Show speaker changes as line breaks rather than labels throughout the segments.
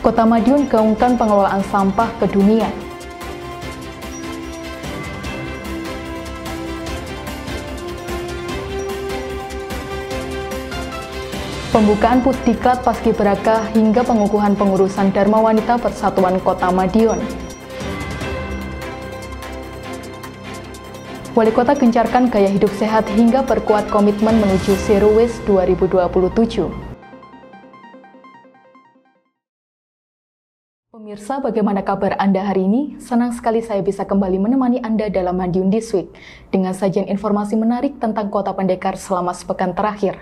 Kota Madiun gaungkan pengelolaan sampah ke dunia. Pembukaan Pusdiklat Paskibraka hingga pengukuhan pengurusan Dharma Wanita Persatuan Kota Madiun. Wali Kota gencarkan gaya hidup sehat hingga perkuat komitmen menuju Zero Waste 2027. Pemirsa, bagaimana kabar Anda hari ini? Senang sekali saya bisa kembali menemani Anda dalam Madiun This Week dengan sajian informasi menarik tentang Kota Pendekar selama sepekan terakhir.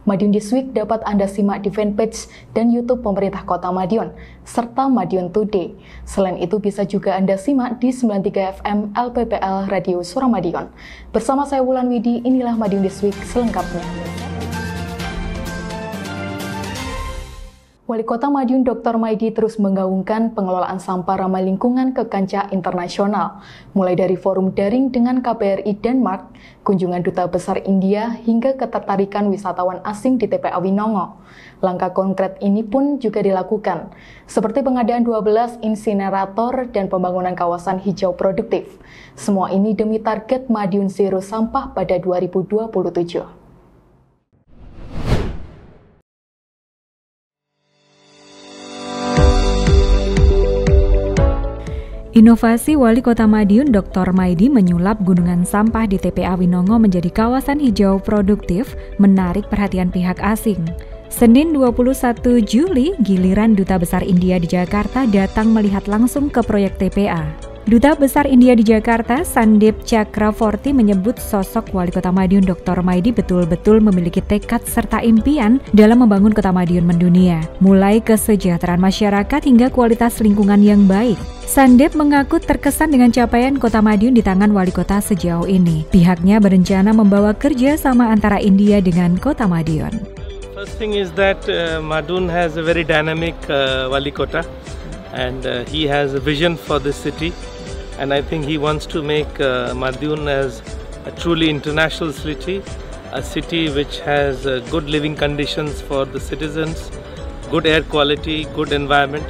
Madiun This Week dapat Anda simak di fanpage dan YouTube pemerintah Kota Madiun, serta Madiun Today. Selain itu bisa juga Anda simak di 93 FM LPPL Radio Suramadion. Bersama saya Wulan Widi, inilah Madiun This Week selengkapnya. Wali Kota Madiun Dr. Maidi terus menggaungkan pengelolaan sampah ramah lingkungan ke kancah internasional, mulai dari forum daring dengan KBRI Denmark, kunjungan Duta Besar India, hingga ketertarikan wisatawan asing di TPA Winongo. Langkah konkret ini pun juga dilakukan, seperti pengadaan 12 insinerator dan pembangunan kawasan hijau produktif. Semua ini demi target Madiun Zero Sampah pada 2027.
Inovasi Wali Kota Madiun Dr. Maidi menyulap gunungan sampah di TPA Winongo menjadi kawasan hijau produktif menarik perhatian pihak asing. Senin 21 Juli, giliran Duta Besar India di Jakarta datang melihat langsung ke proyek TPA. Duta Besar India di Jakarta, Sandip Chakravorty, menyebut sosok Wali Kota Madiun Dr. Maidi betul-betul memiliki tekad serta impian dalam membangun Kota Madiun mendunia, mulai kesejahteraan masyarakat hingga kualitas lingkungan yang baik. Sandip mengaku terkesan dengan capaian Kota Madiun di tangan Wali Kota sejauh ini. Pihaknya berencana membawa kerja sama antara India dengan Kota Madiun.
First thing is that Madiun has a very dynamic Wali Kota, and he has a vision for this city. And I think he wants to make Madiun as a truly international city, a city which has good living conditions for the citizens, good air quality, good environment,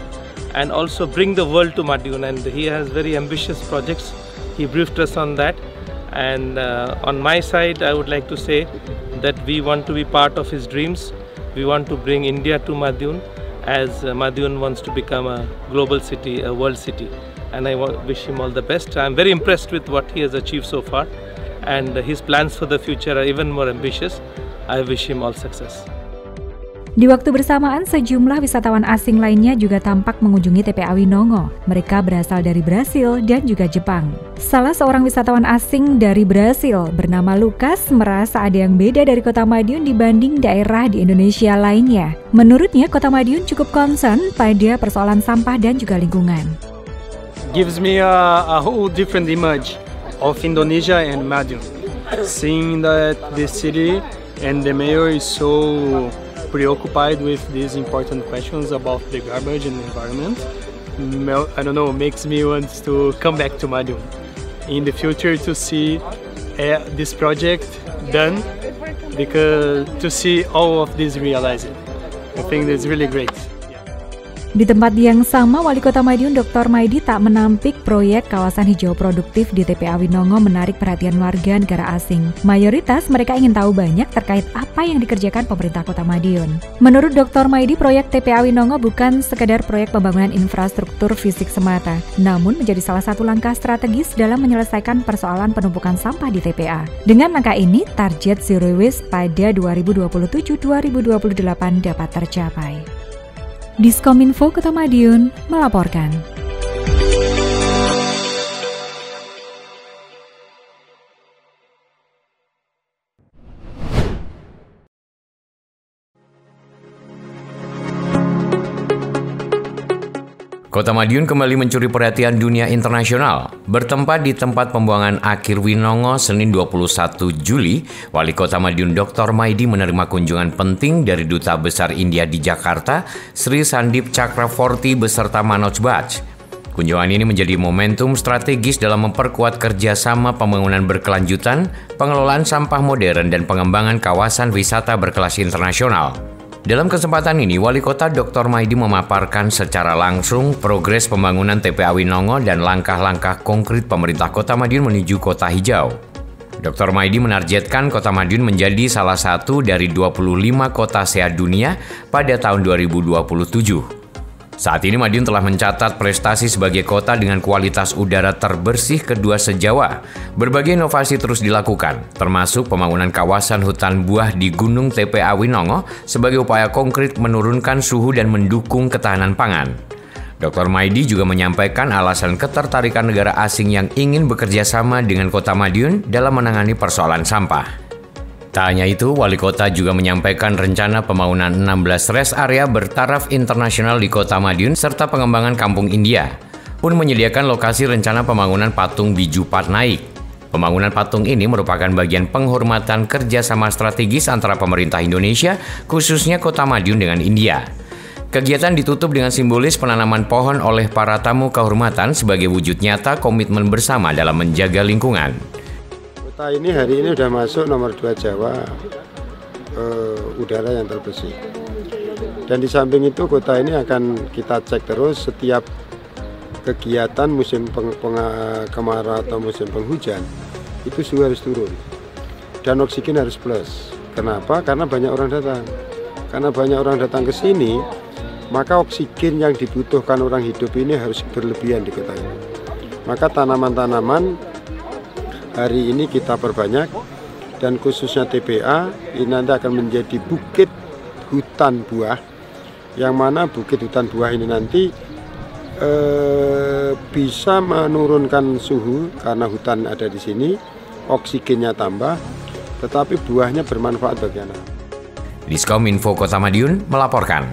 and also bring the world to Madiun. And he has very ambitious projects. He briefed us on that. And on my side, I would like to say that we want to be part of his dreams. We want to bring India to Madiun, as Madiun wants to become a global city, a world city. And I wish him all the best. I'm very impressed with what he has achieved so far, and his plans for the future are even more ambitious. I wish him all success.
Di waktu bersamaan, sejumlah wisatawan asing lainnya juga tampak mengunjungi TPA Winongo. Mereka berasal dari Brasil dan juga Jepang. Salah seorang wisatawan asing dari Brasil bernama Lucas merasa ada yang beda dari Kota Madiun dibanding daerah di Indonesia lainnya. Menurutnya, Kota Madiun cukup concern pada persoalan sampah dan juga lingkungan.
Gives me a whole different image of Indonesia and Madiun. Seeing that the city and the mayor is so preoccupied with these important questions about the garbage and the environment, I don't know, makes me want to come back to Madiun in the future to see this project done, because to see all of this realized. I think that's really great.
Di tempat yang sama, Wali Kota Madiun Dr. Maidi tak menampik proyek kawasan hijau produktif di TPA Winongo menarik perhatian warga negara asing. Mayoritas mereka ingin tahu banyak terkait apa yang dikerjakan pemerintah Kota Madiun. Menurut Dr. Maidi, proyek TPA Winongo bukan sekedar proyek pembangunan infrastruktur fisik semata, namun menjadi salah satu langkah strategis dalam menyelesaikan persoalan penumpukan sampah di TPA. Dengan langkah ini, target Zero Waste pada 2027-2028 dapat tercapai. Diskominfo Kota Madiun melaporkan.
Kota Madiun kembali mencuri perhatian dunia internasional. Bertempat di tempat pembuangan akhir Winongo Senin 21 Juli, Wali Kota Madiun Dr. Maidi menerima kunjungan penting dari Duta Besar India di Jakarta, Sri Sandip Chakravorty beserta Manoj Baj. Kunjungan ini menjadi momentum strategis dalam memperkuat kerjasama pembangunan berkelanjutan, pengelolaan sampah modern, dan pengembangan kawasan wisata berkelas internasional. Dalam kesempatan ini, Wali Kota Dr. Maidi memaparkan secara langsung progres pembangunan TPA Winongo dan langkah-langkah konkret pemerintah Kota Madiun menuju kota hijau. Dr. Maidi menargetkan Kota Madiun menjadi salah satu dari 25 kota sehat dunia pada tahun 2027. Saat ini Madiun telah mencatat prestasi sebagai kota dengan kualitas udara terbersih kedua se-Jawa. Berbagai inovasi terus dilakukan, termasuk pembangunan kawasan hutan buah di Gunung TPA Winongo sebagai upaya konkret menurunkan suhu dan mendukung ketahanan pangan. Dr. Maidi juga menyampaikan alasan ketertarikan negara asing yang ingin bekerja sama dengan Kota Madiun dalam menangani persoalan sampah. Tak hanya itu, Wali Kota juga menyampaikan rencana pembangunan 16 rest area bertaraf internasional di Kota Madiun serta pengembangan Kampung India, pun menyediakan lokasi rencana pembangunan patung Biju Patnaik. Pembangunan patung ini merupakan bagian penghormatan kerjasama strategis antara pemerintah Indonesia, khususnya Kota Madiun dengan India. Kegiatan ditutup dengan simbolis penanaman pohon oleh para tamu kehormatan sebagai wujud nyata komitmen bersama dalam menjaga lingkungan.
Kota ini hari ini sudah masuk nomor 2 Jawa udara yang terbersih. Dan di samping itu kota ini akan kita cek terus setiap kegiatan musim kemarau atau musim penghujan, itu suhu harus turun dan oksigen harus plus. Kenapa? Karena banyak orang datang. Karena banyak orang datang ke sini, maka oksigen yang dibutuhkan orang hidup ini harus berlebihan di kota ini. Maka tanaman-tanaman hari ini kita perbanyak, dan khususnya TPA ini nanti akan menjadi bukit hutan buah, yang mana bukit hutan buah ini nanti bisa menurunkan suhu karena hutan ada di sini, oksigennya tambah, tetapi buahnya bermanfaat bagi anak.
Diskominfo Kota Madiun melaporkan.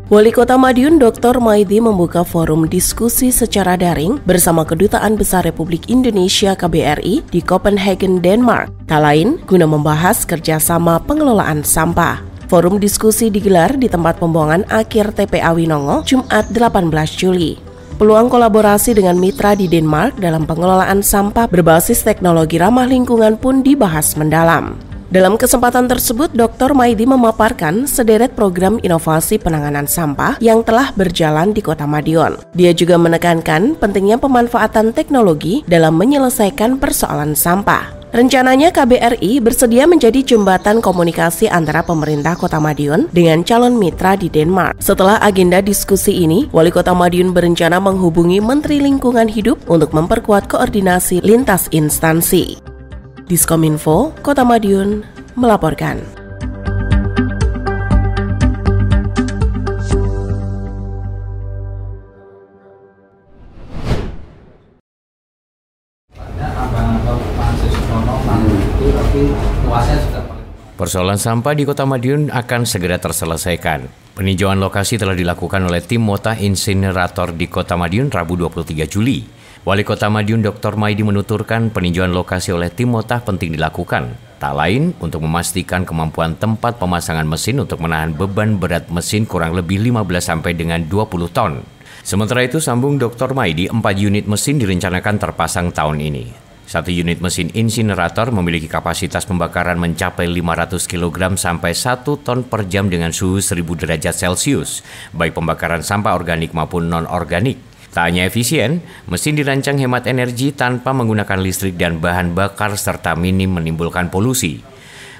Wali Kota Madiun Dr. Maidi membuka forum diskusi secara daring bersama Kedutaan Besar Republik Indonesia KBRI di Copenhagen, Denmark. Tak lain guna membahas kerjasama pengelolaan sampah. Forum diskusi digelar di tempat pembuangan akhir TPA Winongo, Jumat 18 Juli. Peluang kolaborasi dengan mitra di Denmark dalam pengelolaan sampah berbasis teknologi ramah lingkungan pun dibahas mendalam. Dalam kesempatan tersebut, Dr. Maidi memaparkan sederet program inovasi penanganan sampah yang telah berjalan di Kota Madiun. Dia juga menekankan pentingnya pemanfaatan teknologi dalam menyelesaikan persoalan sampah. Rencananya KBRI bersedia menjadi jembatan komunikasi antara pemerintah Kota Madiun dengan calon mitra di Denmark. Setelah agenda diskusi ini, Wali Kota Madiun berencana menghubungi Menteri Lingkungan Hidup untuk memperkuat koordinasi lintas instansi. Diskominfo Kota Madiun melaporkan.
Persoalan sampah di Kota Madiun akan segera terselesaikan. Peninjauan lokasi telah dilakukan oleh tim Mota Insinerator di Kota Madiun Rabu 23 Juli. Wali Kota Madiun Dr. Maidi menuturkan peninjauan lokasi oleh tim Mota penting dilakukan. Tak lain untuk memastikan kemampuan tempat pemasangan mesin untuk menahan beban berat mesin kurang lebih 15 sampai dengan 20 ton. Sementara itu sambung Dr. Maidi, 4 unit mesin direncanakan terpasang tahun ini. 1 unit mesin insinerator memiliki kapasitas pembakaran mencapai 500 kg sampai 1 ton per jam dengan suhu 1000 derajat Celcius, baik pembakaran sampah organik maupun non-organik. Tak hanya efisien, mesin dirancang hemat energi tanpa menggunakan listrik dan bahan bakar serta minim menimbulkan polusi.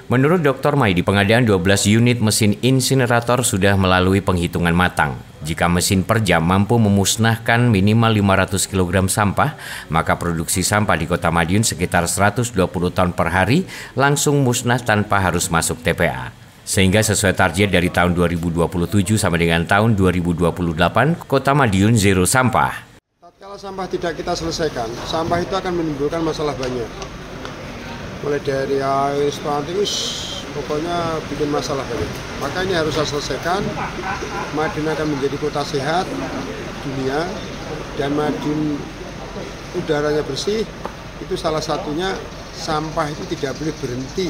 Menurut Dr. Maidi, pengadaan 12 unit mesin insinerator sudah melalui penghitungan matang. Jika mesin per jam mampu memusnahkan minimal 500 kg sampah, maka produksi sampah di Kota Madiun sekitar 120 ton per hari langsung musnah tanpa harus masuk TPA. Sehingga sesuai target dari tahun 2027 sampai dengan tahun 2028, Kota Madiun zero sampah.
Tatkala sampah tidak kita selesaikan, sampah itu akan menimbulkan masalah banyak. Mulai dari air, status, pokoknya bikin masalah banyak. Maka ini harus selesaikan. Madiun akan menjadi kota sehat dunia, dan Madiun udaranya bersih. Itu salah satunya sampah itu tidak boleh berhenti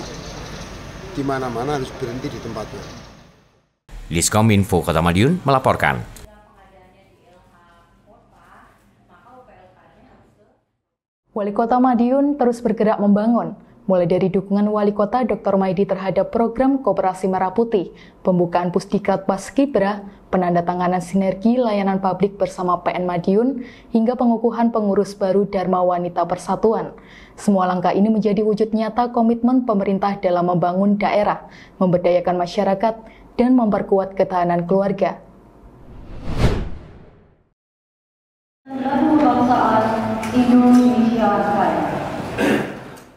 di mana-mana, harus berhenti di tempatnya.
Diskominfo Kota Madiun melaporkan.
Wali Kota Madiun terus bergerak membangun, mulai dari dukungan Wali Kota Dr. Maidi terhadap program Koperasi Merah Putih, pembukaan Pusdiklat Paskibra, penandatanganan sinergi layanan publik bersama PN Madiun, hingga pengukuhan pengurus baru Dharma Wanita Persatuan. Semua langkah ini menjadi wujud nyata komitmen pemerintah dalam membangun daerah, memberdayakan masyarakat, dan memperkuat ketahanan keluarga.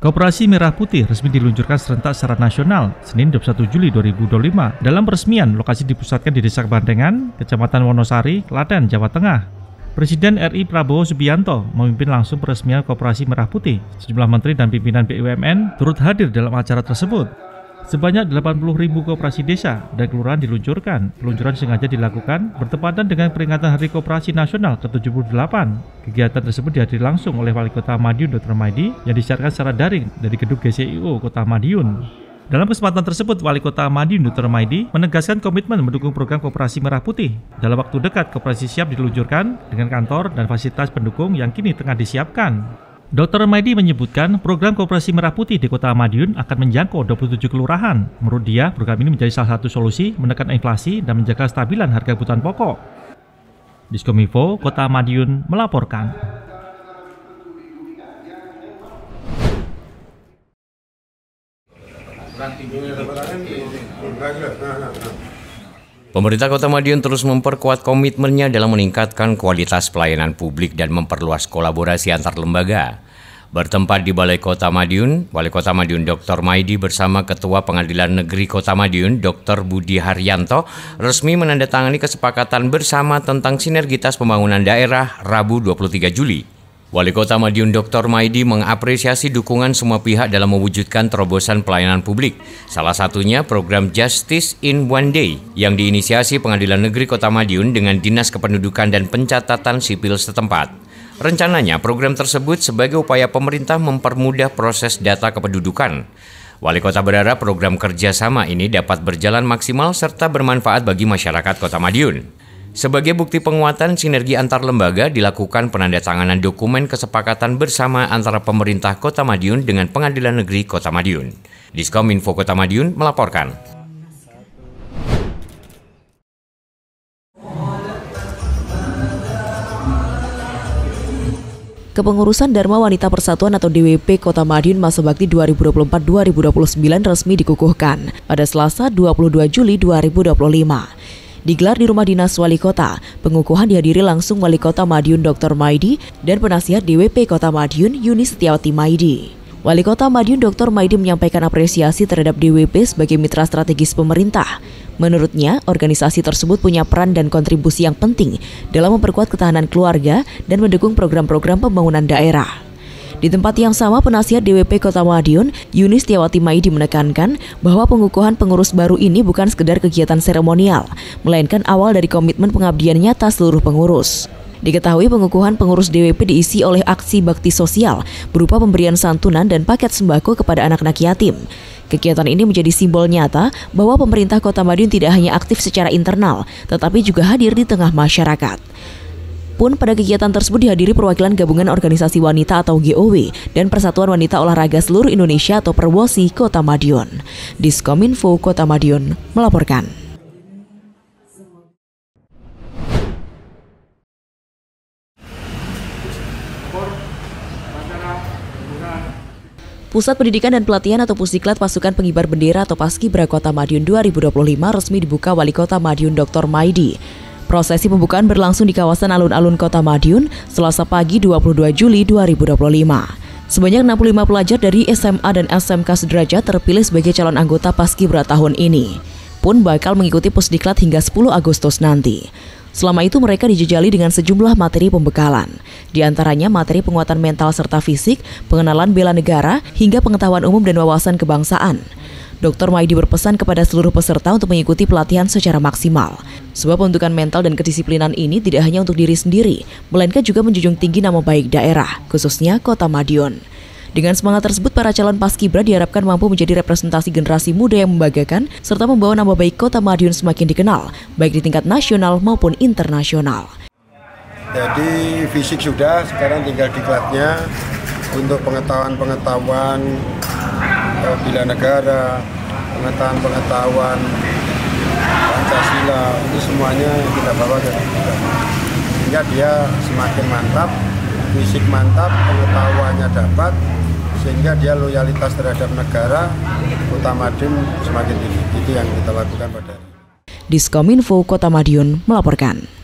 Koperasi Merah Putih resmi diluncurkan serentak secara nasional Senin 21 Juli 2025. Dalam peresmian, lokasi dipusatkan di Desa Kebandengan, Kecamatan Wonosari, Klaten, Jawa Tengah. Presiden RI Prabowo Subianto memimpin langsung peresmian Koperasi Merah Putih. Sejumlah menteri dan pimpinan BUMN turut hadir dalam acara tersebut. Sebanyak 80.000 koperasi desa dan kelurahan diluncurkan. Peluncuran sengaja dilakukan bertepatan dengan peringatan Hari Koperasi Nasional ke-78. Kegiatan tersebut dihadiri langsung oleh Wali Kota Madiun Dr. Maidi yang disiarkan secara daring dari gedung GCIO Kota Madiun. Dalam kesempatan tersebut, Wali Kota Madiun Dr. Maidi menegaskan komitmen mendukung program Koperasi Merah Putih. Dalam waktu dekat, koperasi siap diluncurkan dengan kantor dan fasilitas pendukung yang kini tengah disiapkan. Dr. Maidi menyebutkan program Koperasi Merah Putih di Kota Madiun akan menjangkau 27 kelurahan. Menurut dia, program ini menjadi salah satu solusi menekan inflasi dan menjaga kestabilan harga kebutuhan pokok. Diskominfo Kota Madiun melaporkan.
Pemerintah Kota Madiun terus memperkuat komitmennya dalam meningkatkan kualitas pelayanan publik dan memperluas kolaborasi antar lembaga. Bertempat di Balai Kota Madiun, Wali Kota Madiun Dr. Maidi bersama Ketua Pengadilan Negeri Kota Madiun Dr. Budi Haryanto resmi menandatangani kesepakatan bersama tentang sinergitas pembangunan daerah Rabu 23 Juli. Wali Kota Madiun Dr. Maidi mengapresiasi dukungan semua pihak dalam mewujudkan terobosan pelayanan publik. Salah satunya program Justice in One Day yang diinisiasi Pengadilan Negeri Kota Madiun dengan Dinas Kependudukan dan Pencatatan Sipil setempat. Rencananya program tersebut sebagai upaya pemerintah mempermudah proses data kependudukan. Wali Kota berharap program kerjasama ini dapat berjalan maksimal serta bermanfaat bagi masyarakat Kota Madiun. Sebagai bukti penguatan sinergi antar lembaga dilakukan penandatanganan dokumen kesepakatan bersama antara pemerintah Kota Madiun dengan Pengadilan Negeri Kota Madiun. Diskominfo Kota Madiun melaporkan.
Kepengurusan Dharma Wanita Persatuan atau DWP Kota Madiun masa bakti 2024-2029 resmi dikukuhkan pada Selasa 22 Juli 2025. Digelar di Rumah Dinas Wali Kota, pengukuhan dihadiri langsung Wali Kota Madiun Dr. Maidi dan penasihat DWP Kota Madiun Yuni Setiawati Maidi. Wali Kota Madiun Dr. Maidi menyampaikan apresiasi terhadap DWP sebagai mitra strategis pemerintah. Menurutnya, organisasi tersebut punya peran dan kontribusi yang penting dalam memperkuat ketahanan keluarga dan mendukung program-program pembangunan daerah. Di tempat yang sama, penasihat DWP Kota Madiun, Yuni Setiawati Maidi menekankan bahwa pengukuhan pengurus baru ini bukan sekedar kegiatan seremonial, melainkan awal dari komitmen pengabdian nyata seluruh pengurus. Diketahui pengukuhan pengurus DWP diisi oleh aksi bakti sosial berupa pemberian santunan dan paket sembako kepada anak-anak yatim. Kegiatan ini menjadi simbol nyata bahwa pemerintah Kota Madiun tidak hanya aktif secara internal, tetapi juga hadir di tengah masyarakat. Pun pada kegiatan tersebut dihadiri perwakilan Gabungan Organisasi Wanita atau GOW dan Persatuan Wanita Olahraga Seluruh Indonesia atau Perwosi Kota Madiun. Diskominfo Kota Madiun melaporkan. Pusat Pendidikan dan Pelatihan atau Pusdiklat Pasukan Pengibar Bendera atau Paskibra Kota Madiun 2025 resmi dibuka Wali Kota Madiun Dr. Maidi. Prosesi pembukaan berlangsung di kawasan alun-alun Kota Madiun Selasa pagi 22 Juli 2025. Sebanyak 65 pelajar dari SMA dan SMK sederajat terpilih sebagai calon anggota Paskibra tahun ini. Pun bakal mengikuti Pusdiklat hingga 10 Agustus nanti. Selama itu mereka dijejali dengan sejumlah materi pembekalan. Di antaranya materi penguatan mental serta fisik, pengenalan bela negara, hingga pengetahuan umum dan wawasan kebangsaan. Dr. Maidi berpesan kepada seluruh peserta untuk mengikuti pelatihan secara maksimal. Sebab pembentukan mental dan kedisiplinan ini tidak hanya untuk diri sendiri, melainkan juga menjunjung tinggi nama baik daerah, khususnya Kota Madiun. Dengan semangat tersebut, para calon paskibra diharapkan mampu menjadi representasi generasi muda yang membanggakan serta membawa nama baik Kota Madiun semakin dikenal, baik di tingkat nasional maupun internasional.
Jadi fisik sudah, sekarang tinggal diklatnya untuk pengetahuan bela negara, pengetahuan Pancasila, itu semuanya kita bawa ke kita. Sehingga dia semakin mantap, fisik mantap, pengetahuannya dapat, sehingga dia loyalitas terhadap negara, Kota Madiun semakin tinggi. Itu yang kita lakukan pada hari ini.
Diskominfo Kota Madiun melaporkan.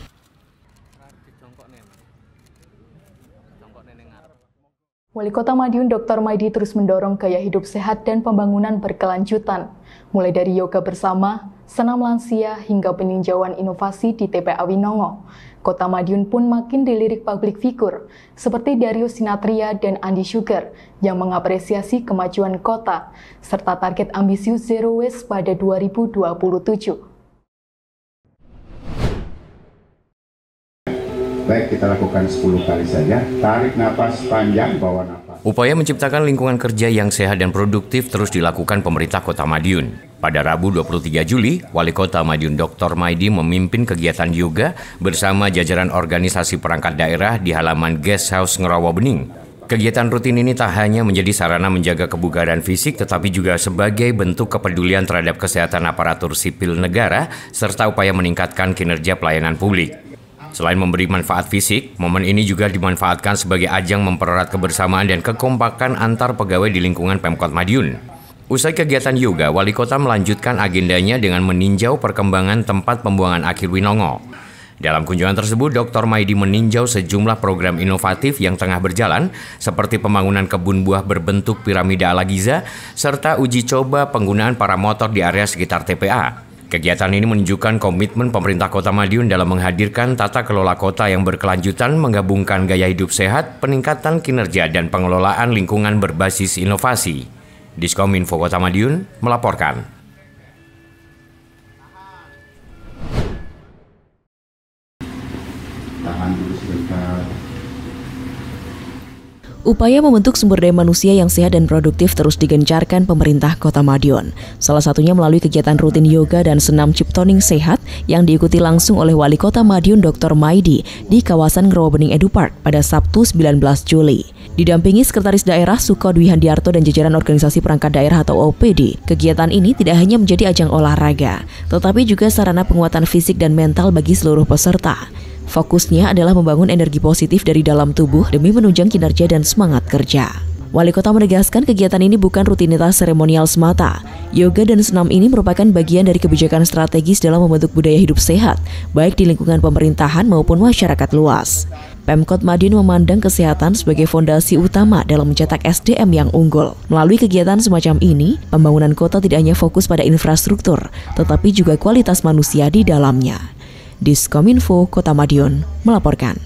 Wali Kota Madiun Dr. Maidi terus mendorong gaya hidup sehat dan pembangunan berkelanjutan, mulai dari yoga bersama, senam lansia, hingga peninjauan inovasi di TPA Winongo. Kota Madiun pun makin dilirik publik figur, seperti Darius Sinatria dan Andi Sugar, yang mengapresiasi kemajuan kota, serta target ambisius Zero Waste pada 2027.
Baik, kita lakukan 10 kali saja. Tarik napas panjang, bawa napas.
Upaya menciptakan lingkungan kerja yang sehat dan produktif terus dilakukan pemerintah Kota Madiun. Pada Rabu 23 Juli, Wali Kota Madiun Dr. Maidi memimpin kegiatan yoga bersama jajaran organisasi perangkat daerah di halaman Guest House Ngerawabening. Kegiatan rutin ini tak hanya menjadi sarana menjaga kebugaran fisik, tetapi juga sebagai bentuk kepedulian terhadap kesehatan aparatur sipil negara, serta upaya meningkatkan kinerja pelayanan publik. Selain memberi manfaat fisik, momen ini juga dimanfaatkan sebagai ajang mempererat kebersamaan dan kekompakan antar pegawai di lingkungan Pemkot Madiun. Usai kegiatan yoga, Wali Kota melanjutkan agendanya dengan meninjau perkembangan tempat pembuangan akhir Winongo. Dalam kunjungan tersebut, Dr. Maidi meninjau sejumlah program inovatif yang tengah berjalan, seperti pembangunan kebun buah berbentuk piramida ala Giza, serta uji coba penggunaan paramotor di area sekitar TPA. Kegiatan ini menunjukkan komitmen pemerintah Kota Madiun dalam menghadirkan tata kelola kota yang berkelanjutan, menggabungkan gaya hidup sehat, peningkatan kinerja, dan pengelolaan lingkungan berbasis inovasi. Diskominfo Kota Madiun melaporkan.
Tahan dulu sebentar.
Upaya membentuk sumber daya manusia yang sehat dan produktif terus digencarkan pemerintah Kota Madiun. Salah satunya melalui kegiatan rutin yoga dan senam ciptoning sehat yang diikuti langsung oleh Wali Kota Madiun Dr. Maidi di kawasan Ngerawabening Edu Park pada Sabtu 19 Juli. Didampingi Sekretaris Daerah Suko Dwi Handiarto dan jajaran organisasi perangkat daerah atau OPD, kegiatan ini tidak hanya menjadi ajang olahraga, tetapi juga sarana penguatan fisik dan mental bagi seluruh peserta. Fokusnya adalah membangun energi positif dari dalam tubuh demi menunjang kinerja dan semangat kerja. Wali Kota menegaskan kegiatan ini bukan rutinitas seremonial semata. Yoga dan senam ini merupakan bagian dari kebijakan strategis dalam membentuk budaya hidup sehat, baik di lingkungan pemerintahan maupun masyarakat luas. Pemkot Madiun memandang kesehatan sebagai fondasi utama dalam mencetak SDM yang unggul. Melalui kegiatan semacam ini, pembangunan kota tidak hanya fokus pada infrastruktur, tetapi juga kualitas manusia di dalamnya. Diskominfo Kota Madiun melaporkan.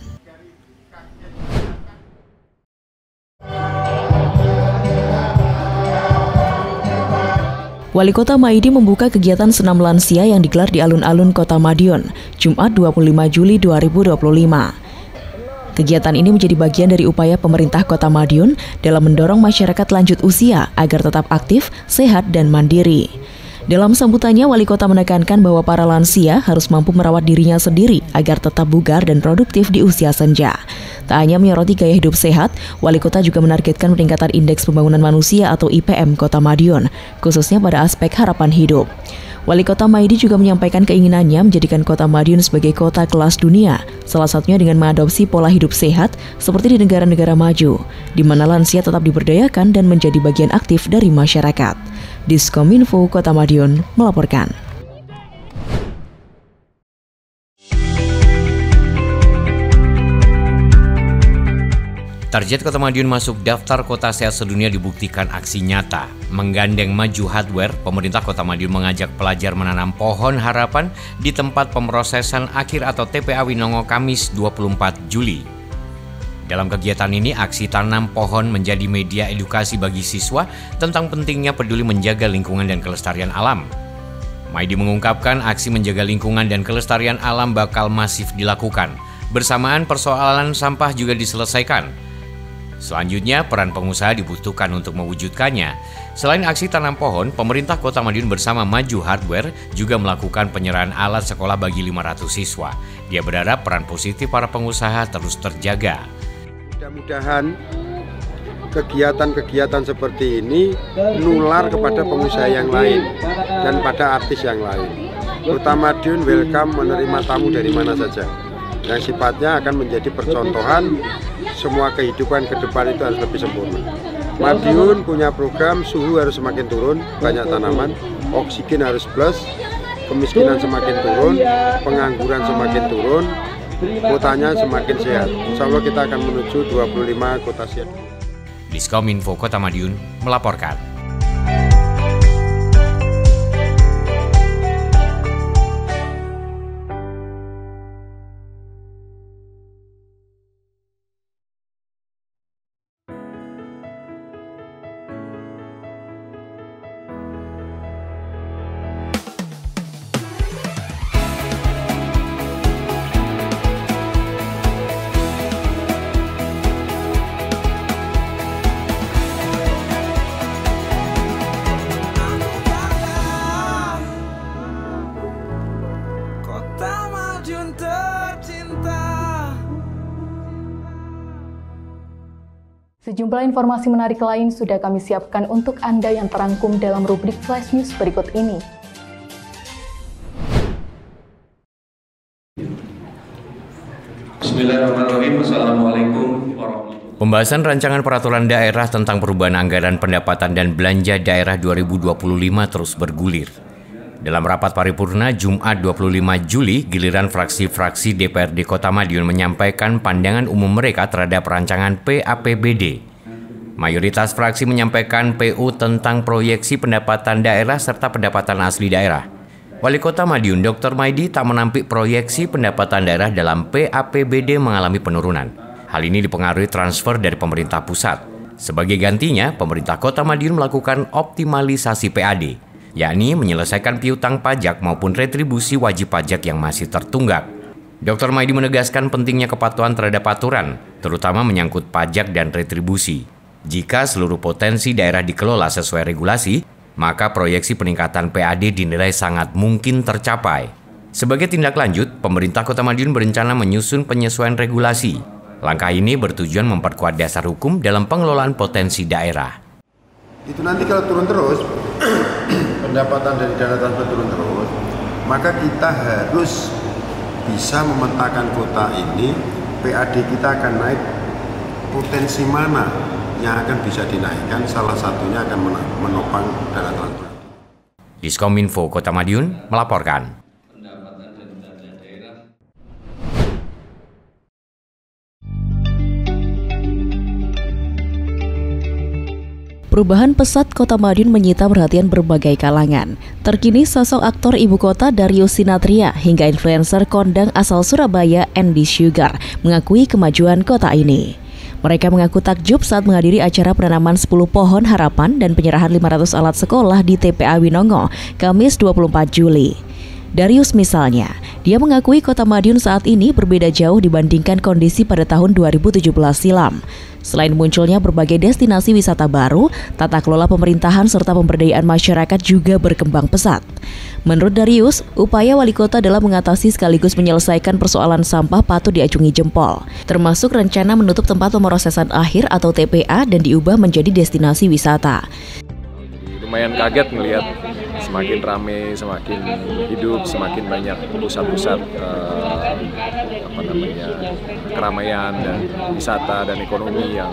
Wali Kota Maidi membuka kegiatan senam lansia yang digelar di alun-alun Kota Madiun, Jumat 25 Juli 2025. Kegiatan ini menjadi bagian dari upaya pemerintah Kota Madiun dalam mendorong masyarakat lanjut usia agar tetap aktif, sehat, dan mandiri. Dalam sambutannya, Wali Kota menekankan bahwa para lansia harus mampu merawat dirinya sendiri agar tetap bugar dan produktif di usia senja. Tak hanya menyoroti gaya hidup sehat, Wali Kota juga menargetkan peningkatan Indeks Pembangunan Manusia atau IPM Kota Madiun, khususnya pada aspek harapan hidup. Wali Kota Maidi juga menyampaikan keinginannya menjadikan Kota Madiun sebagai kota kelas dunia, salah satunya dengan mengadopsi pola hidup sehat seperti di negara-negara maju, di mana lansia tetap diberdayakan dan menjadi bagian aktif dari masyarakat. Diskominfo Kota Madiun melaporkan.
Target Kota Madiun masuk daftar kota sehat sedunia dibuktikan aksi nyata. Menggandeng Maju Hardware, pemerintah Kota Madiun mengajak pelajar menanam pohon harapan di tempat pemrosesan akhir atau TPA Winongo Kamis 24 Juli. Dalam kegiatan ini, aksi tanam pohon menjadi media edukasi bagi siswa tentang pentingnya peduli menjaga lingkungan dan kelestarian alam. Maidi mengungkapkan aksi menjaga lingkungan dan kelestarian alam bakal masif dilakukan. Bersamaan persoalan sampah juga diselesaikan. Selanjutnya, peran pengusaha dibutuhkan untuk mewujudkannya. Selain aksi tanam pohon, pemerintah Kota Madiun bersama Maju Hardware juga melakukan penyerahan alat sekolah bagi 500 siswa. Dia berharap peran positif para pengusaha terus terjaga.
Mudah-mudahan kegiatan-kegiatan seperti ini nular kepada pengusaha yang lain dan pada artis yang lain. Kota Madiun welcome menerima tamu dari mana saja, yang sifatnya akan menjadi percontohan. Semua kehidupan ke depan itu harus lebih sempurna. Madiun punya program suhu harus semakin turun, banyak tanaman, oksigen harus plus, kemiskinan semakin turun, pengangguran semakin turun, kotanya semakin sehat. Insya Allah kita akan menuju 25 kota sehat.
Diskominfo Kota Madiun melaporkan.
Sejumlah informasi menarik lain sudah kami siapkan untuk Anda yang terangkum dalam rubrik Flash News berikut ini.
Bismillahirrahmanirrahim. Assalamualaikum warahmatullahi wabarakatuh.
Pembahasan rancangan peraturan daerah tentang perubahan anggaran pendapatan dan belanja daerah 2025 terus bergulir. Dalam rapat paripurna Jumat 25 Juli, giliran fraksi-fraksi DPRD Kota Madiun menyampaikan pandangan umum mereka terhadap rancangan PAPBD. Mayoritas fraksi menyampaikan PU tentang proyeksi pendapatan daerah serta pendapatan asli daerah. Wali Kota Madiun Dr. Maidi tak menampik proyeksi pendapatan daerah dalam PAPBD mengalami penurunan. Hal ini dipengaruhi transfer dari pemerintah pusat. Sebagai gantinya, pemerintah Kota Madiun melakukan optimalisasi PAD, yakni menyelesaikan piutang pajak maupun retribusi wajib pajak yang masih tertunggak. Dr. Maidi menegaskan pentingnya kepatuhan terhadap aturan, terutama menyangkut pajak dan retribusi. Jika seluruh potensi daerah dikelola sesuai regulasi, maka proyeksi peningkatan PAD dinilai sangat mungkin tercapai. Sebagai tindak lanjut, pemerintah Kota Madiun berencana menyusun penyesuaian regulasi. Langkah ini bertujuan memperkuat dasar hukum dalam pengelolaan potensi daerah.
Itu nanti kalau turun terus, pendapatan dari dana transfer turun terus, maka kita harus bisa memetakan kota ini, PAD kita akan naik, potensi mana yang akan bisa dinaikkan, salah satunya akan menopang dana transfer.
Diskominfo Kota Madiun melaporkan.
Perubahan pesat Kota Madiun menyita perhatian berbagai kalangan. Terkini sosok aktor ibu kota Darius Sinathrya hingga influencer kondang asal Surabaya Andy Sugar mengakui kemajuan kota ini. Mereka mengaku takjub saat menghadiri acara penanaman 10 pohon harapan dan penyerahan 500 alat sekolah di TPA Winongo, Kamis 24 Juli. Darius misalnya, dia mengakui Kota Madiun saat ini berbeda jauh dibandingkan kondisi pada tahun 2017 silam. Selain munculnya berbagai destinasi wisata baru, tata kelola pemerintahan serta pemberdayaan masyarakat juga berkembang pesat. Menurut Darius, upaya wali kota dalam mengatasi sekaligus menyelesaikan persoalan sampah patut diacungi jempol, termasuk rencana menutup tempat pemrosesan akhir atau TPA dan diubah menjadi destinasi wisata.
Lumayan kaget melihat semakin ramai, semakin hidup, semakin banyak pusat-pusat keramaian dan wisata dan ekonomi yang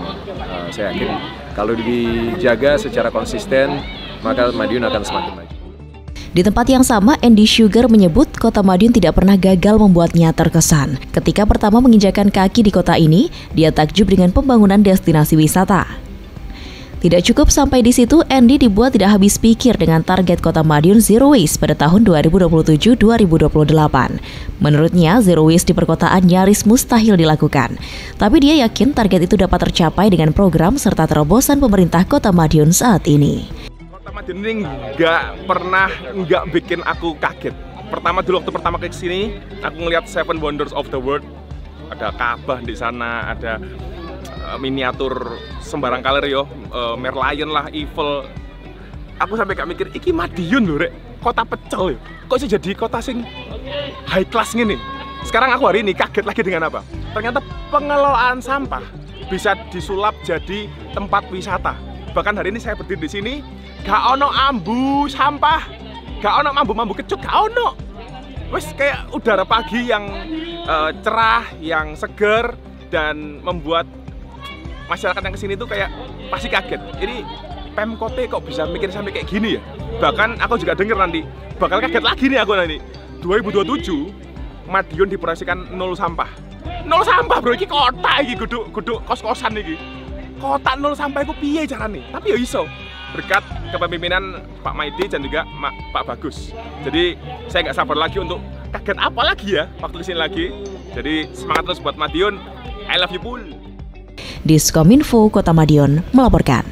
saya yakin kalau dijaga secara konsisten maka Madiun akan semakin maju.
Di tempat yang sama, Andy Sugar menyebut Kota Madiun tidak pernah gagal membuatnya terkesan. Ketika pertama menginjakan kaki di kota ini, dia takjub dengan pembangunan destinasi wisata. Tidak cukup sampai di situ, Andy dibuat tidak habis pikir dengan target Kota Madiun Zero Waste pada tahun 2027-2028. Menurutnya, Zero Waste di perkotaan nyaris mustahil dilakukan. Tapi dia yakin target itu dapat tercapai dengan program serta terobosan pemerintah Kota Madiun saat ini.
Kota Madiun ini nggak bikin aku kaget. Pertama dulu waktu pertama ke sini, aku ngelihat Seven Wonders of the World. Ada Ka'bah di sana, ada miniatur sembarang kali yo, Merlion lah, Eiffel. Aku sampai gak mikir, iki Madiun lho rek, kota pecel ya. Kok bisa jadi kota sing high class gini? Sekarang aku hari ini kaget lagi dengan apa? Ternyata pengelolaan sampah bisa disulap jadi tempat wisata. Bahkan hari ini saya berdiri di sini, gak ono ambu sampah, gak ono mambu kecut, gak ono. Wes kayak udara pagi yang cerah, yang seger, dan membuat masyarakat yang kesini tuh kayak pasti kaget. Ini Pemkote kok bisa mikir sampai kayak gini ya? Bahkan aku juga denger nanti bakal kaget lagi nih aku nanti. 2027 Madiun diproyeksikan 0 sampah. 0 sampah bro, ini kota ini guduk kos-kosan ini. Kota 0 sampah itu piye carane? Tapi ya iso. Berkat kepemimpinan Pak Maidi dan juga Pak Bagus. Jadi saya nggak sabar lagi untuk kaget apa lagi ya waktu kesini lagi. Jadi semangat terus buat Madiun. I love you full.
Diskominfo Kota Madiun melaporkan.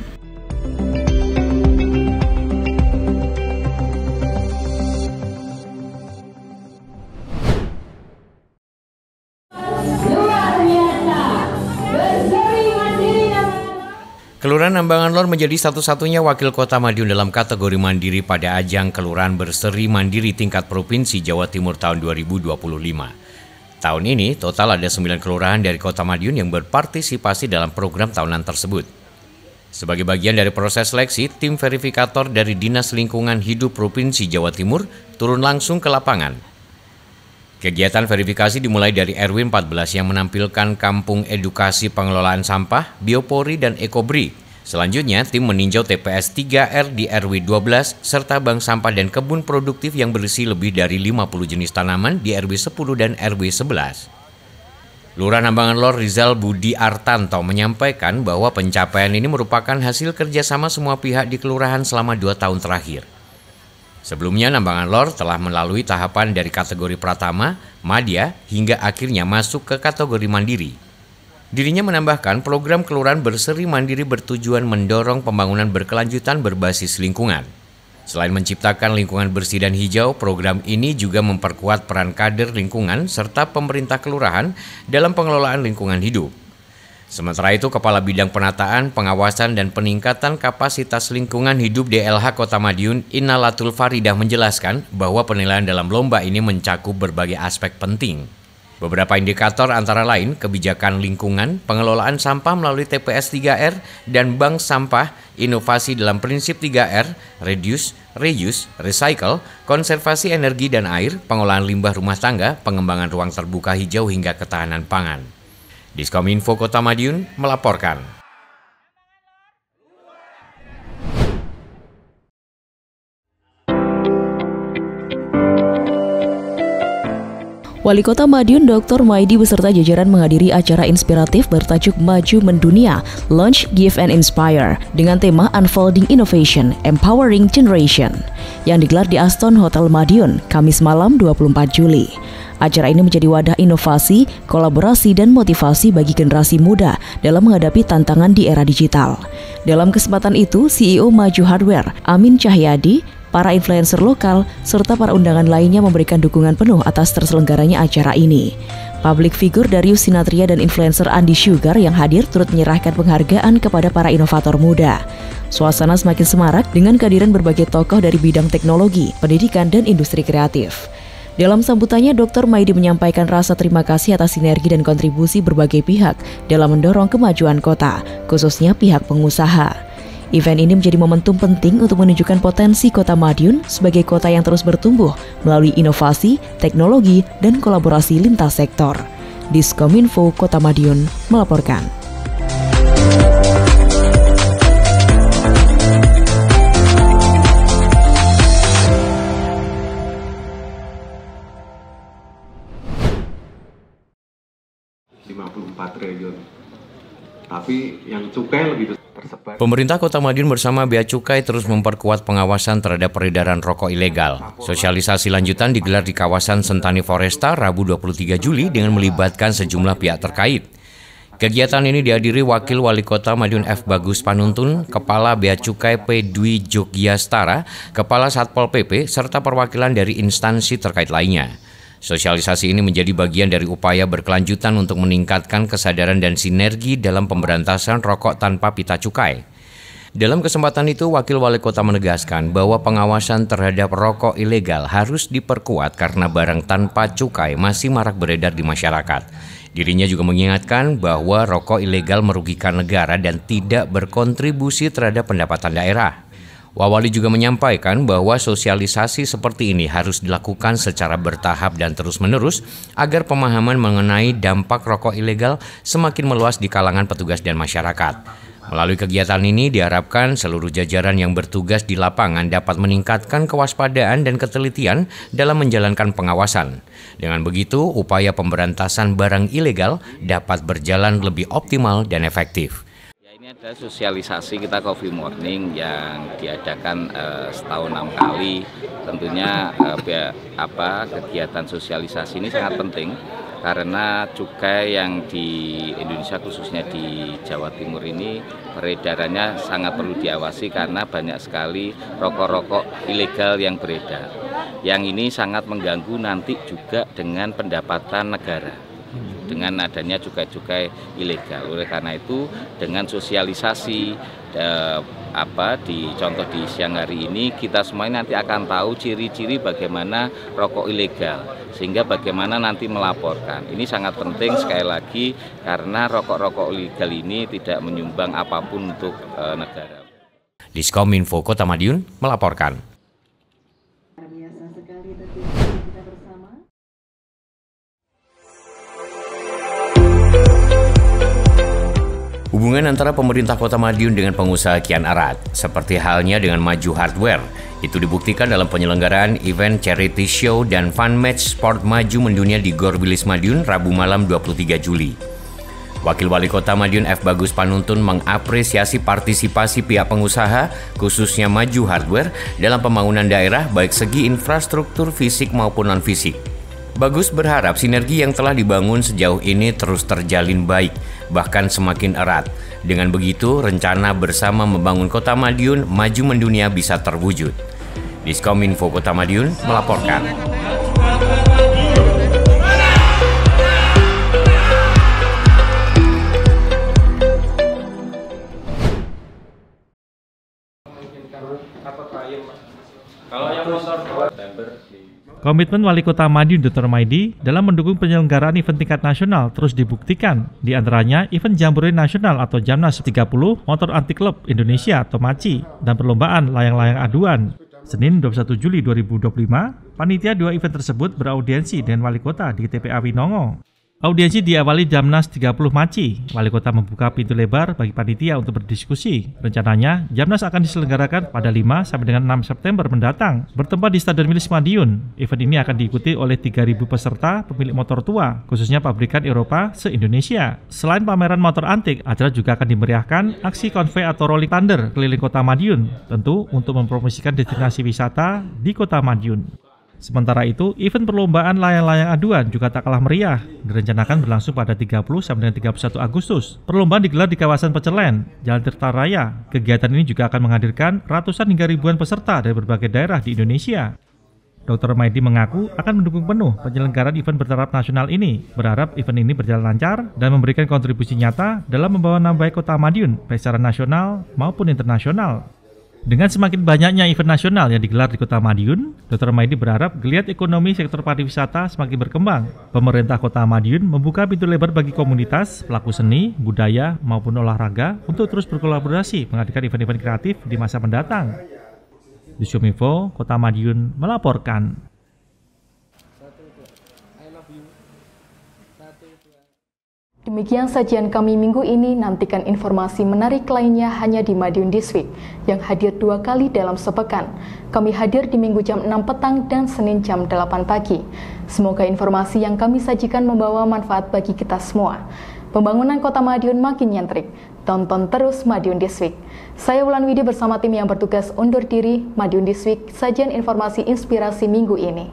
Kelurahan Nambangan Lor menjadi satu-satunya wakil kota Madiun dalam kategori mandiri pada ajang Kelurahan Berseri Mandiri tingkat Provinsi Jawa Timur tahun 2025. Tahun ini total ada 9 kelurahan dari kota Madiun yang berpartisipasi dalam program tahunan tersebut. Sebagai bagian dari proses seleksi, tim verifikator dari Dinas Lingkungan Hidup Provinsi Jawa Timur turun langsung ke lapangan. Kegiatan verifikasi dimulai dari RW 14 yang menampilkan kampung edukasi pengelolaan sampah, biopori, dan ekobri. Selanjutnya, tim meninjau TPS 3R di RW 12 serta bank sampah dan kebun produktif yang berisi lebih dari 50 jenis tanaman di RW 10 dan RW 11. Lurah Nambangan Lor Rizal Budi Artanto menyampaikan bahwa pencapaian ini merupakan hasil kerjasama semua pihak di kelurahan selama 2 tahun terakhir. Sebelumnya Nambangan Lor telah melalui tahapan dari kategori Pratama, Madya, hingga akhirnya masuk ke kategori Mandiri. Dirinya menambahkan program Kelurahan Berseri Mandiri bertujuan mendorong pembangunan berkelanjutan berbasis lingkungan. Selain menciptakan lingkungan bersih dan hijau, program ini juga memperkuat peran kader lingkungan serta pemerintah kelurahan dalam pengelolaan lingkungan hidup. Sementara itu, Kepala Bidang Penataan, Pengawasan, dan Peningkatan Kapasitas Lingkungan Hidup DLH Kota Madiun, Innalatul Faridah menjelaskan bahwa penilaian dalam lomba ini mencakup berbagai aspek penting. Beberapa indikator antara lain kebijakan lingkungan, pengelolaan sampah melalui TPS 3R, dan bank sampah, inovasi dalam prinsip 3R, reduce, reuse, recycle, konservasi energi dan air, pengolahan limbah rumah tangga, pengembangan ruang terbuka hijau hingga ketahanan pangan. Diskominfo Kota Madiun melaporkan.
Wali Kota Madiun Dr. Maidi beserta jajaran menghadiri acara inspiratif bertajuk Maju Mendunia, Launch, Give and Inspire dengan tema Unfolding Innovation, Empowering Generation yang digelar di Aston Hotel Madiun, Kamis malam 24 Juli. Acara ini menjadi wadah inovasi, kolaborasi, dan motivasi bagi generasi muda dalam menghadapi tantangan di era digital. Dalam kesempatan itu, CEO Maju Hardware, Amin Cahyadi, para influencer lokal, serta para undangan lainnya memberikan dukungan penuh atas terselenggaranya acara ini. Public figure Darius Sinatria dan influencer Andi Sugar yang hadir turut menyerahkan penghargaan kepada para inovator muda. Suasana semakin semarak dengan kehadiran berbagai tokoh dari bidang teknologi, pendidikan, dan industri kreatif. Dalam sambutannya, Dr. Maidi menyampaikan rasa terima kasih atas sinergi dan kontribusi berbagai pihak dalam mendorong kemajuan kota, khususnya pihak pengusaha. Event ini menjadi momentum penting untuk menunjukkan potensi Kota Madiun sebagai kota yang terus bertumbuh melalui inovasi, teknologi, dan kolaborasi lintas sektor. Diskominfo Kota Madiun melaporkan.
Triliun. Tapi yang cukai lebih tersebar.
Pemerintah Kota Madiun bersama Bea Cukai terus memperkuat pengawasan terhadap peredaran rokok ilegal. Sosialisasi lanjutan digelar di kawasan Sentani Foresta Rabu 23 Juli dengan melibatkan sejumlah pihak terkait. Kegiatan ini dihadiri Wakil Wali Kota Madiun F. Bagus Panuntun, Kepala Bea Cukai P. Dwi Jogyastara, Kepala Satpol PP, serta perwakilan dari instansi terkait lainnya. Sosialisasi ini menjadi bagian dari upaya berkelanjutan untuk meningkatkan kesadaran dan sinergi dalam pemberantasan rokok tanpa pita cukai. Dalam kesempatan itu, Wakil Wali Kota menegaskan bahwa pengawasan terhadap rokok ilegal harus diperkuat karena barang tanpa cukai masih marak beredar di masyarakat. Dirinya juga mengingatkan bahwa rokok ilegal merugikan negara dan tidak berkontribusi terhadap pendapatan daerah. Wawali juga menyampaikan bahwa sosialisasi seperti ini harus dilakukan secara bertahap dan terus-menerus agar pemahaman mengenai dampak rokok ilegal semakin meluas di kalangan petugas dan masyarakat. Melalui kegiatan ini diharapkan seluruh jajaran yang bertugas di lapangan dapat meningkatkan kewaspadaan dan ketelitian dalam menjalankan pengawasan. Dengan begitu, upaya pemberantasan barang ilegal dapat berjalan lebih optimal dan efektif.
Ini ada sosialisasi kita Coffee Morning yang diadakan setahun 6 kali. Tentunya kegiatan sosialisasi ini sangat penting karena cukai yang di Indonesia khususnya di Jawa Timur ini peredarannya sangat perlu diawasi karena banyak sekali rokok-rokok ilegal yang beredar. Yang ini sangat mengganggu nanti juga dengan pendapatan negara dengan adanya cukai-cukai ilegal. Oleh karena itu dengan sosialisasi di contoh di siang hari ini kita semuanya nanti akan tahu ciri-ciri bagaimana rokok ilegal sehingga bagaimana nanti melaporkan. Ini sangat penting sekali lagi karena rokok-rokok ilegal ini tidak menyumbang apapun untuk negara.
Diskominfo Kota Madiun melaporkan. Hubungan antara pemerintah Kota Madiun dengan pengusaha kian erat, seperti halnya dengan Maju Hardware. Itu dibuktikan dalam penyelenggaraan event charity show dan fun match sport Maju Mendunia di Gor Wilis Madiun Rabu malam 23 Juli. Wakil Wali Kota Madiun F. Bagus Panuntun mengapresiasi partisipasi pihak pengusaha, khususnya Maju Hardware, dalam pembangunan daerah baik segi infrastruktur fisik maupun non-fisik. Bagus berharap sinergi yang telah dibangun sejauh ini terus terjalin baik, bahkan semakin erat. Dengan begitu, rencana bersama membangun Kota Madiun maju mendunia bisa terwujud. Diskominfo Kota Madiun melaporkan.
Komitmen Wali Kota Madiun Dr. Maidi dalam mendukung penyelenggaraan event tingkat nasional terus dibuktikan, di antaranya event Jambore Nasional atau Jamnas 30, Motor Anti Club Indonesia atau MACI, dan perlombaan layang-layang aduan. Senin 21 Juli 2025, panitia 2 event tersebut beraudiensi dengan Wali Kota di TPA Winongo. Audiensi diawali Jamnas 30 MACI. Wali Kota membuka pintu lebar bagi panitia untuk berdiskusi. Rencananya, Jamnas akan diselenggarakan pada 5 sampai dengan 6 September mendatang, bertempat di Stadion Wilis Madiun. Event ini akan diikuti oleh 3.000 peserta pemilik motor tua, khususnya pabrikan Eropa se-Indonesia. Selain pameran motor antik, acara juga akan dimeriahkan aksi konvoi atau rolling thunder keliling Kota Madiun, tentu untuk mempromosikan destinasi wisata di Kota Madiun. Sementara itu, event perlombaan layang-layang aduan juga tak kalah meriah, direncanakan berlangsung pada 30 sampai dengan 31 Agustus. Perlombaan digelar di kawasan Pecelen, Jalan Tirta Raya. Kegiatan ini juga akan menghadirkan ratusan hingga ribuan peserta dari berbagai daerah di Indonesia. Dr. Maidi mengaku akan mendukung penuh penyelenggaraan event bertaraf nasional ini, berharap event ini berjalan lancar dan memberikan kontribusi nyata dalam membawa nama baik Kota Madiun, baik secara nasional maupun internasional. Dengan semakin banyaknya event nasional yang digelar di Kota Madiun, Dr. Maidi berharap geliat ekonomi sektor pariwisata semakin berkembang. Pemerintah Kota Madiun membuka pintu lebar bagi komunitas, pelaku seni, budaya, maupun olahraga untuk terus berkolaborasi mengadakan event-event kreatif di masa mendatang. Diskominfo Kota Madiun melaporkan.
Demikian sajian kami minggu ini, nantikan informasi menarik lainnya hanya di Madiun This Week, yang hadir 2 kali dalam sepekan. Kami hadir di Minggu jam 6 petang dan Senin jam 8 pagi. Semoga informasi yang kami sajikan membawa manfaat bagi kita semua. Pembangunan Kota Madiun makin nyentrik. Tonton terus Madiun This Week. Saya Wulan Widi bersama tim yang bertugas undur diri. Madiun This Week, sajian informasi inspirasi minggu ini.